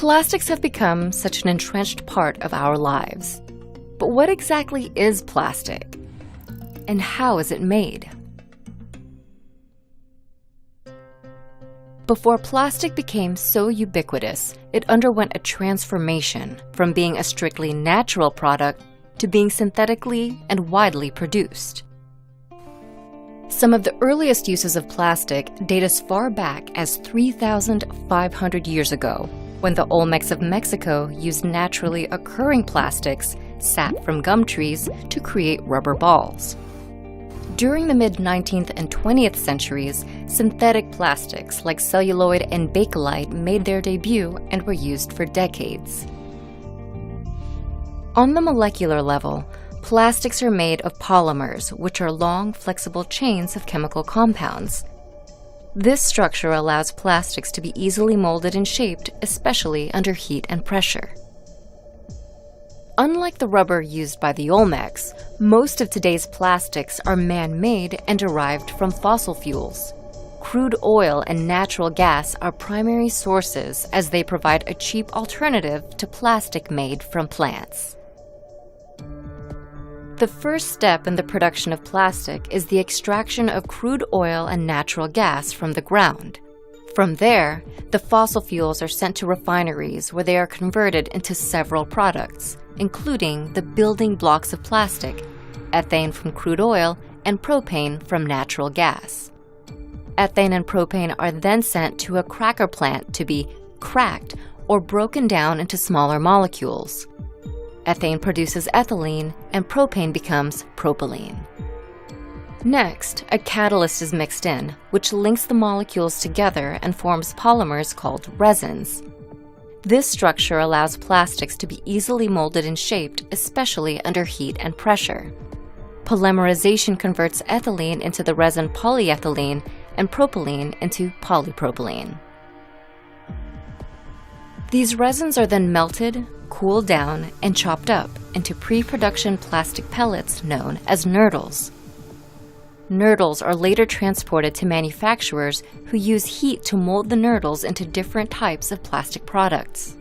Plastics have become such an entrenched part of our lives. But what exactly is plastic? And how is it made? Before plastic became so ubiquitous, it underwent a transformation from being a strictly natural product to being synthetically and widely produced. Some of the earliest uses of plastic date as far back as 3,500 years ago, when the Olmecs of Mexico used naturally occurring plastics, sap from gum trees, to create rubber balls. During the mid-19th and 20th centuries, synthetic plastics like celluloid and bakelite made their debut and were used for decades. On the molecular level, plastics are made of polymers, which are long, flexible chains of chemical compounds. This structure allows plastics to be easily molded and shaped, especially under heat and pressure. Unlike the rubber used by the Olmecs, most of today's plastics are man-made and derived from fossil fuels. Crude oil and natural gas are primary sources as they provide a cheap alternative to plastic made from plants. The first step in the production of plastic is the extraction of crude oil and natural gas from the ground. From there, the fossil fuels are sent to refineries where they are converted into several products, including the building blocks of plastic, ethane from crude oil and propane from natural gas. Ethane and propane are then sent to a cracker plant to be cracked or broken down into smaller molecules. Ethane produces ethylene, and propane becomes propylene. Next, a catalyst is mixed in, which links the molecules together and forms polymers called resins. This structure allows plastics to be easily molded and shaped, especially under heat and pressure. Polymerization converts ethylene into the resin polyethylene and propylene into polypropylene. These resins are then melted, cooled down, and chopped up into pre-production plastic pellets known as nurdles. Nurdles are later transported to manufacturers who use heat to mold the nurdles into different types of plastic products.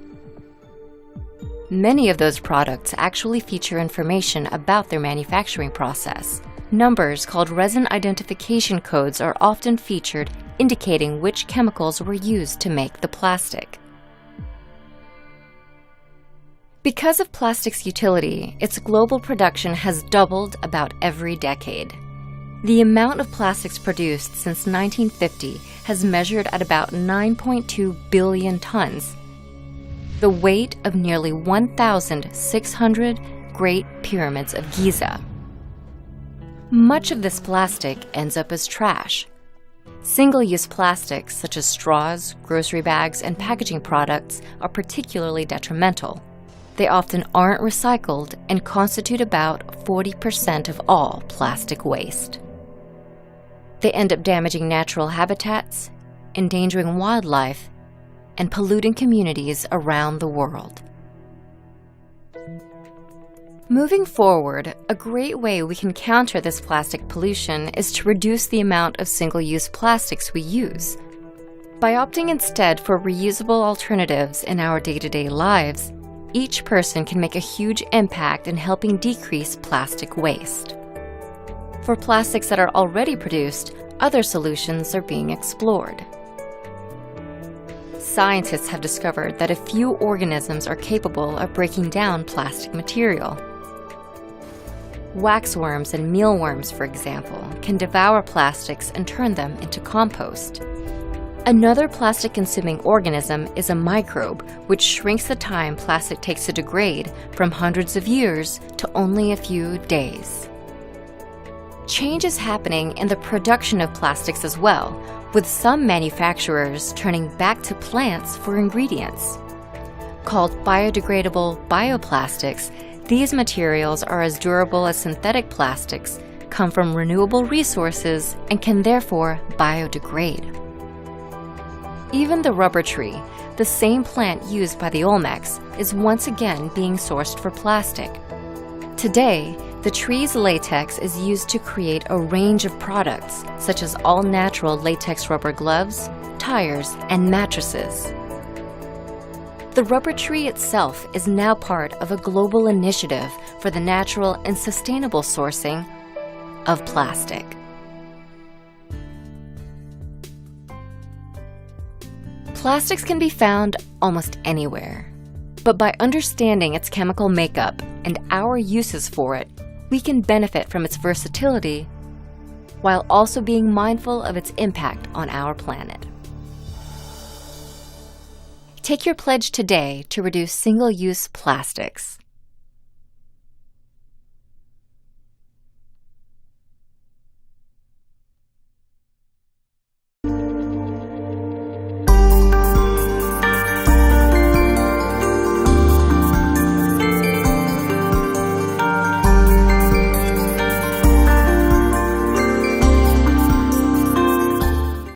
Many of those products actually feature information about their manufacturing process. Numbers called resin identification codes are often featured, indicating which chemicals were used to make the plastic. Because of plastic's utility, its global production has doubled about every decade. The amount of plastics produced since 1950 has measured at about 9.2 billion tons, the weight of nearly 1,600 Great Pyramids of Giza. Much of this plastic ends up as trash. Single-use plastics such as straws, grocery bags, and packaging products are particularly detrimental. They often aren't recycled and constitute about 40% of all plastic waste. They end up damaging natural habitats, endangering wildlife, and polluting communities around the world. Moving forward, a great way we can counter this plastic pollution is to reduce the amount of single-use plastics we use. By opting instead for reusable alternatives in our day-to-day lives, each person can make a huge impact in helping decrease plastic waste. For plastics that are already produced, other solutions are being explored. Scientists have discovered that a few organisms are capable of breaking down plastic material. Waxworms and mealworms, for example, can devour plastics and turn them into compost. Another plastic-consuming organism is a microbe, which shrinks the time plastic takes to degrade from hundreds of years to only a few days. Change is happening in the production of plastics as well, with some manufacturers turning back to plants for ingredients. Called biodegradable bioplastics, these materials are as durable as synthetic plastics, come from renewable resources, and can therefore biodegrade. Even the rubber tree, the same plant used by the Olmecs, is once again being sourced for plastic. Today, the tree's latex is used to create a range of products, such as all-natural latex rubber gloves, tires, and mattresses. The rubber tree itself is now part of a global initiative for the natural and sustainable sourcing of plastic. Plastics can be found almost anywhere, but by understanding its chemical makeup and our uses for it, we can benefit from its versatility while also being mindful of its impact on our planet. Take your pledge today to reduce single-use plastics.